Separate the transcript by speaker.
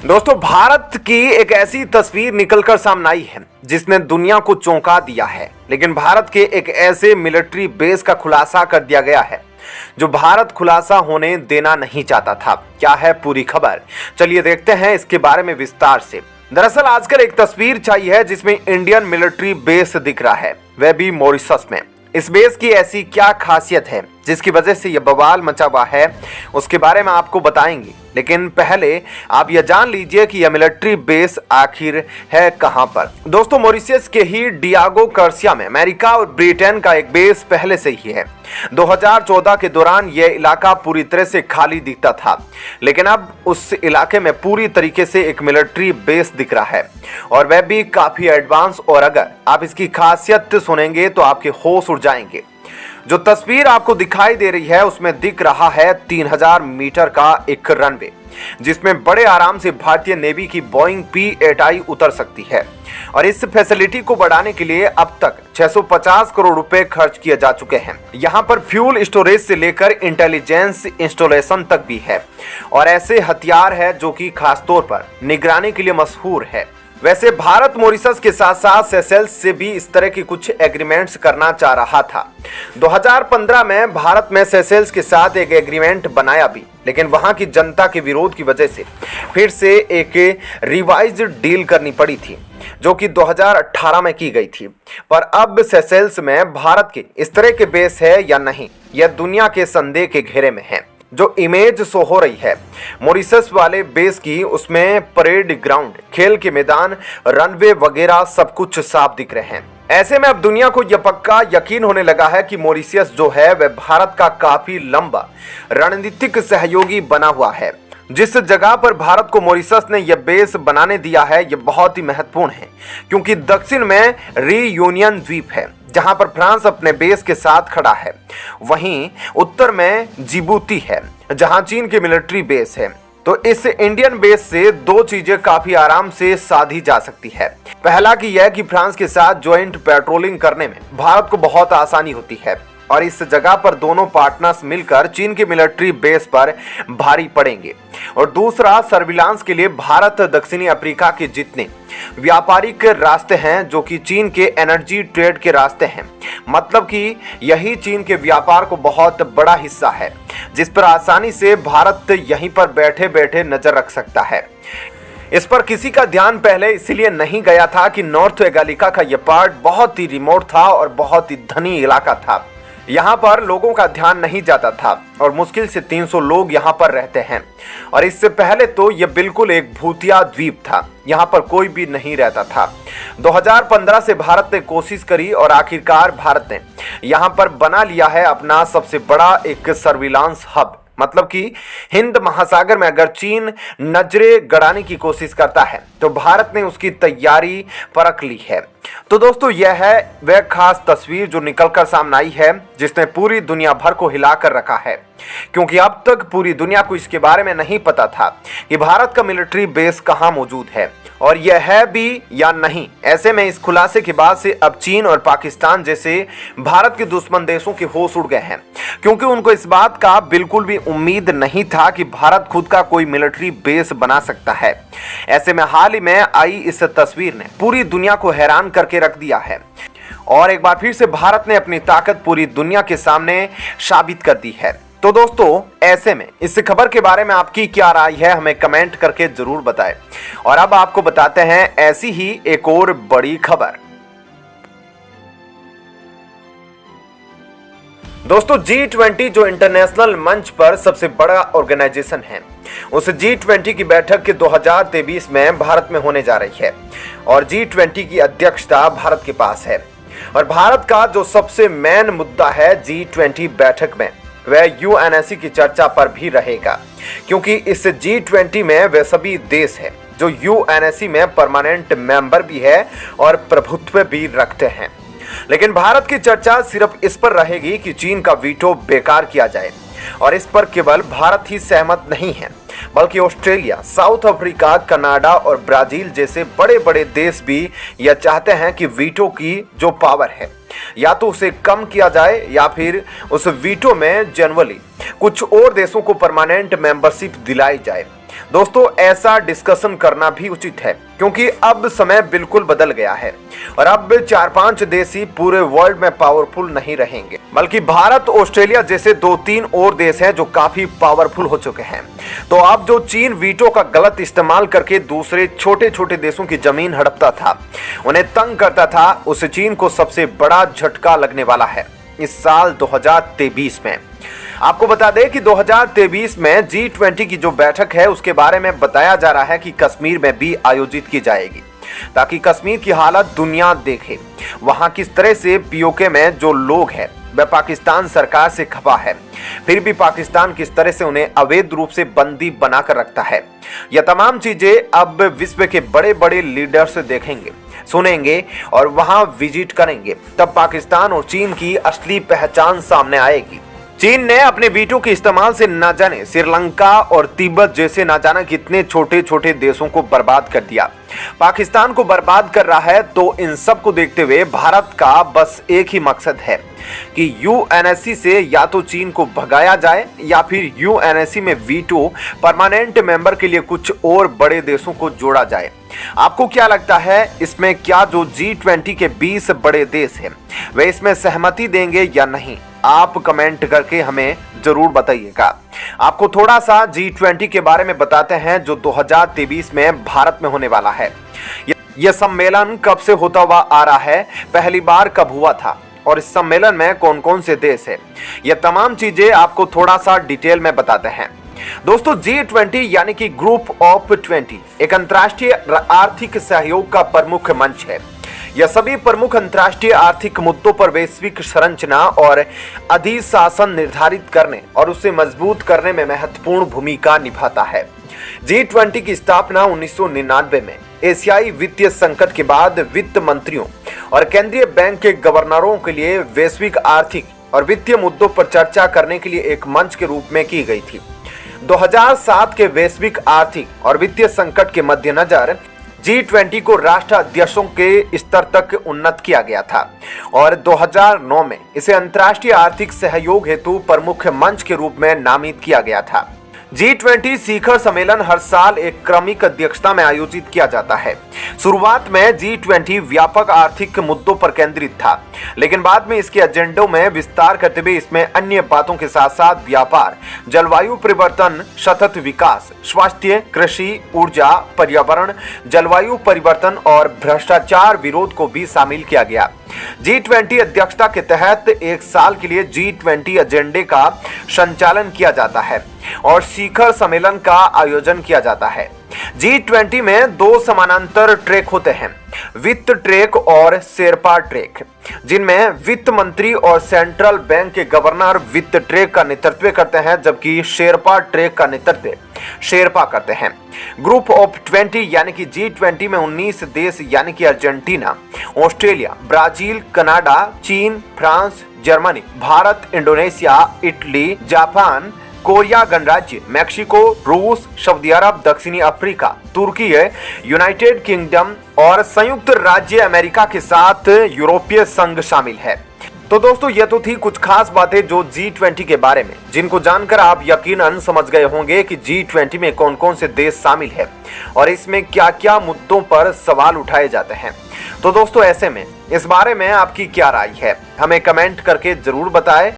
Speaker 1: दोस्तों, भारत की एक ऐसी तस्वीर निकलकर सामने आई है जिसने दुनिया को चौंका दिया है। लेकिन भारत के एक ऐसे मिलिट्री बेस का खुलासा कर दिया गया है जो भारत खुलासा होने देना नहीं चाहता था। क्या है पूरी खबर, चलिए देखते हैं इसके बारे में विस्तार से। दरअसल आजकल एक तस्वीर छाई है जिसमें इंडियन मिलिट्री बेस दिख रहा है, वह भी मॉरिशस में। इस बेस की ऐसी क्या खासियत है जिसकी वजह से यह बवाल मचा हुआ है, उसके बारे में आपको बताएंगे। लेकिन पहले आप यह जान लीजिए कि यह मिलिट्री बेस आखिर है कहां पर। दोस्तों, मॉरिशस के ही डियागो गार्सिया में अमेरिका और ब्रिटेन का एक बेस पहले से ही है। 2014 के दौरान यह इलाका पूरी तरह से खाली दिखता था, लेकिन अब उस इलाके में पूरी तरीके से एक मिलिट्री बेस दिख रहा है, और वह भी काफी एडवांस। और अगर आप इसकी खासियत सुनेंगे तो आपके होश उड़ जाएंगे। जो तस्वीर आपको दिखाई दे रही है उसमें दिख रहा है 3000 मीटर का एक रनवे, जिसमें बड़े आराम से भारतीय नेवी की बोइंग P-8I उतर सकती है। और इस फैसिलिटी को बढ़ाने के लिए अब तक 650 करोड़ रुपए खर्च किए जा चुके हैं। यहाँ पर फ्यूल स्टोरेज से लेकर इंटेलिजेंस इंस्टॉलेशन तक भी है, और ऐसे हथियार है जो कि खासतौर पर निगरानी के लिए मशहूर है। वैसे भारत मॉरिशस के साथ साथ सेशेल्स से भी इस तरह की कुछ एग्रीमेंट्स करना चाह रहा था। 2015 में भारत में सेशेल्स के साथ एक एग्रीमेंट बनाया भी, लेकिन वहां की जनता के विरोध की वजह से फिर से एक रिवाइज्ड डील करनी पड़ी थी, जो कि 2018 में की गई थी। पर अब सेशेल्स में भारत के इस तरह के बेस है या नहीं, यह दुनिया के संदेह के घेरे में है। जो इमेज शो हो रही है मॉरिशस वाले बेस की, उसमें परेड ग्राउंड, खेल के मैदान, रनवे वगैरह सब कुछ साफ दिख रहे हैं। ऐसे में अब दुनिया को यह पक्का यकीन होने लगा है कि मॉरिशस जो है वह भारत का काफी लंबा रणनीतिक सहयोगी बना हुआ है। जिस जगह पर भारत को मॉरिशस ने यह बेस बनाने दिया है यह बहुत ही महत्वपूर्ण है, क्योंकि दक्षिण में रियूनियन द्वीप है जहां पर फ्रांस अपने बेस के साथ खड़ा है। वहीं उत्तर में जिबूती है जहां चीन के मिलिट्री बेस है। तो इस इंडियन बेस से दो चीजें काफी आराम से साधी जा सकती है। पहला कि यह कि फ्रांस के साथ ज्वाइंट पेट्रोलिंग करने में भारत को बहुत आसानी होती है, और इस जगह पर दोनों पार्टनर्स मिलकर चीन के मिलिट्री बेस पर भारी पड़ेंगे। और दूसरा, सर्विलांस के लिए भारत दक्षिणी अफ्रीका के जितने व्यापारिक रास्ते हैं जो कि चीन के एनर्जी ट्रेड के रास्ते हैं, मतलब कि यही चीन के व्यापार को बहुत बड़ा हिस्सा है, जिस पर आसानी से भारत यहीं पर बैठे बैठे नजर रख सकता है। इस पर किसी का ध्यान पहले इसलिए नहीं गया था कि नॉर्थ एगालिका का यह पार्ट बहुत ही रिमोट था और बहुत ही धनी इलाका था। यहाँ पर लोगों का ध्यान नहीं जाता था, और मुश्किल से 300 लोग यहाँ पर रहते हैं। और इससे पहले तो यह बिल्कुल एक भूतिया द्वीप था, यहाँ पर कोई भी नहीं रहता था। 2015 से भारत ने कोशिश करी और आखिरकार भारत ने यहाँ पर बना लिया है अपना सबसे बड़ा एक सर्विलांस हब। मतलब कि हिंद महासागर में अगर चीन नजरें गड़ाने की कोशिश करता है तो भारत ने उसकी तैयारी परख ली है। तो दोस्तों, यह है वह खास तस्वीर जो निकलकर सामने आई है जिसने पूरी दुनिया भर को हिला कर रखा है, क्योंकि अब तक पूरी दुनिया को इसके बारे में नहीं पता था कि भारत का मिलिट्री बेस कहां मौजूद है, और यह है भी या नहीं। ऐसे में इस खुलासे के बाद से अब चीन और पाकिस्तान जैसे भारत के दुश्मन देशों के होश उड़ गए हैं, क्योंकि उनको इस बात का बिल्कुल भी उम्मीद नहीं था कि भारत खुद का कोई मिलिट्री बेस बना सकता है। ऐसे में हाल ही में आई इस तस्वीर ने पूरी दुनिया को हैरान करके रख दिया है, और एक बार फिर से भारत ने अपनी ताकत पूरी दुनिया के सामने साबित कर दी है। तो दोस्तों, ऐसे में इस खबर के बारे में आपकी क्या राय है, हमें कमेंट करके जरूर बताएं। और अब आपको बताते हैं ऐसी ही एक और बड़ी खबर। दोस्तों, G20 जो इंटरनेशनल मंच पर सबसे बड़ा ऑर्गेनाइजेशन है, उस G20 की बैठक के 2023 में भारत में होने जा रही है, और G20 की अध्यक्षता भारत के पास है। और भारत का जो सबसे मेन मुद्दा है G20 बैठक में, वह UNSC की चर्चा पर भी रहेगा, क्योंकि इस G20 में वे सभी देश हैं जो UNSC में परमानेंट मेंबर भी है और प्रभुत्व भी रखते हैं। लेकिन भारत की चर्चा सिर्फ इस पर रहेगी कि चीन का वीटो बेकार किया जाए, और इस पर केवल भारत ही सहमत नहीं है, बल्कि ऑस्ट्रेलिया, साउथ अफ्रीका, कनाडा और ब्राजील जैसे बड़े बड़े देश भी यह चाहते हैं कि वीटो की जो पावर है या तो उसे कम किया जाए, या फिर उस वीटो में जनरली कुछ और देशों को परमानेंट मेंबरशिप दिलाई जाए। दोस्तों ऐसा डिस्कशन करना भी उचित है क्योंकि अब समय बिल्कुल बदल गया है और अब 4-5 देश ही पूरे वर्ल्ड में पावरफुल नहीं रहेंगे, बल्कि भारत, ऑस्ट्रेलिया जैसे 2-3 और देश हैं जो काफी पावरफुल हो चुके हैं। तो अब जो चीन वीटो का गलत इस्तेमाल करके दूसरे छोटे छोटे देशों की जमीन हड़पता था, उन्हें तंग करता था, उस चीन को सबसे बड़ा झटका लगने वाला है इस साल 2023 में। आपको बता दें कि 2023 में G20 की जो बैठक है उसके बारे में बताया जा रहा है कि कश्मीर में भी आयोजित की जाएगी, ताकि कश्मीर की हालत दुनिया देखे। वहां किस तरह से पीओके में जो लोग हैं वह पाकिस्तान सरकार से खफा है, फिर भी पाकिस्तान किस तरह से उन्हें अवैध रूप से बंदी बनाकर रखता है। यह तमाम चीजें अब विश्व के बड़े बड़े लीडर्स देखेंगे, सुनेंगे और वहां विजिट करेंगे, तब पाकिस्तान और चीन की असली पहचान सामने आएगी। चीन ने अपने वीटो के इस्तेमाल से न जाने श्रीलंका और तिब्बत जैसे न जाने कितने छोटे छोटे देशों को बर्बाद कर दिया, पाकिस्तान को बर्बाद कर रहा है। तो इन सब को देखते हुए भारत का बस एक ही मकसद है कि यूएनएससी से या तो चीन को भगाया जाए या फिर यूएनएससी में वीटो परमानेंट मेंबर के लिए कुछ और बड़े देशों को जोड़ा जाए। आपको क्या लगता है, इसमें क्या जो G20 के 20 बड़े देश हैं वे इसमें सहमति देंगे या नहीं? आप कमेंट करके हमें जरूर बताइएगा। आपको थोड़ा सा G20 के बारे में बताते हैं जो 2023 में भारत में होने वाला है। यह सम्मेलन कब से होता हुआ आ रहा है, पहली बार कब हुआ था और इस सम्मेलन में कौन कौन से देश है, यह तमाम चीजें आपको थोड़ा सा डिटेल में बताते हैं। दोस्तों G20 यानी कि ग्रुप ऑफ 20 एक अंतर्राष्ट्रीय आर्थिक सहयोग का प्रमुख मंच है। यह सभी प्रमुख अंतर्राष्ट्रीय आर्थिक मुद्दों पर वैश्विक संरचना और अधिशासन निर्धारित करने और उसे मजबूत करने में महत्वपूर्ण भूमिका निभाता है। G20 की स्थापना 1999 में एशियाई वित्तीय संकट के बाद वित्त मंत्रियों और केंद्रीय बैंक के गवर्नरों के लिए वैश्विक आर्थिक और वित्तीय मुद्दों पर चर्चा करने के लिए एक मंच के रूप में की गई थी। 2007 के वैश्विक आर्थिक और वित्तीय संकट के मद्देनजर G20 को राष्ट्र अध्यक्षों के स्तर तक उन्नत किया गया था और 2009 में इसे अंतर्राष्ट्रीय आर्थिक सहयोग हेतु प्रमुख मंच के रूप में नामित किया गया था। G20 शिखर सम्मेलन हर साल एक क्रमिक अध्यक्षता में आयोजित किया जाता है। शुरुआत में G20 व्यापक आर्थिक मुद्दों पर केंद्रित था, लेकिन बाद में इसके एजेंडों में विस्तार करते हुए इसमें अन्य बातों के साथ साथ व्यापार, जलवायु परिवर्तन, सतत विकास, स्वास्थ्य, कृषि, ऊर्जा, पर्यावरण, जलवायु परिवर्तन और भ्रष्टाचार विरोध को भी शामिल किया गया। G20 अध्यक्षता के तहत एक साल के लिए G20 एजेंडे का संचालन किया जाता है और शिखर सम्मेलन का आयोजन किया जाता है। G20 में 2 समानांतर ट्रैक होते हैं, वित्त ट्रैक और शेरपा ट्रैक, जिनमें वित्त मंत्री और सेंट्रल बैंक के गवर्नर वित्त ट्रैक का नेतृत्व करते हैं, जबकि शेरपा ट्रैक का नेतृत्व शेरपा करते हैं। ग्रुप ऑफ 20 यानी कि G20 में 19 देश यानी कि अर्जेंटीना, ऑस्ट्रेलिया, ब्राजील, कनाडा, चीन, France, Germany, Bharat, Indonesia, Italy, Japan, Korea गणराज्य, मैक्सिको, रूस, सऊदी अरब, दक्षिणी अफ्रीका, तुर्की, यूनाइटेड किंगडम और संयुक्त राज्य अमेरिका के साथ यूरोपीय संघ शामिल है। तो दोस्तों ये तो थी कुछ खास बातें जो G20 के बारे में, जिनको जानकर आप यकीनन समझ गए होंगे कि G20 में कौन कौन से देश शामिल है और इसमें क्या क्या मुद्दों पर सवाल उठाए जाते हैं। तो दोस्तों ऐसे में इस बारे में आपकी क्या राय है, हमें कमेंट करके जरूर बताएं।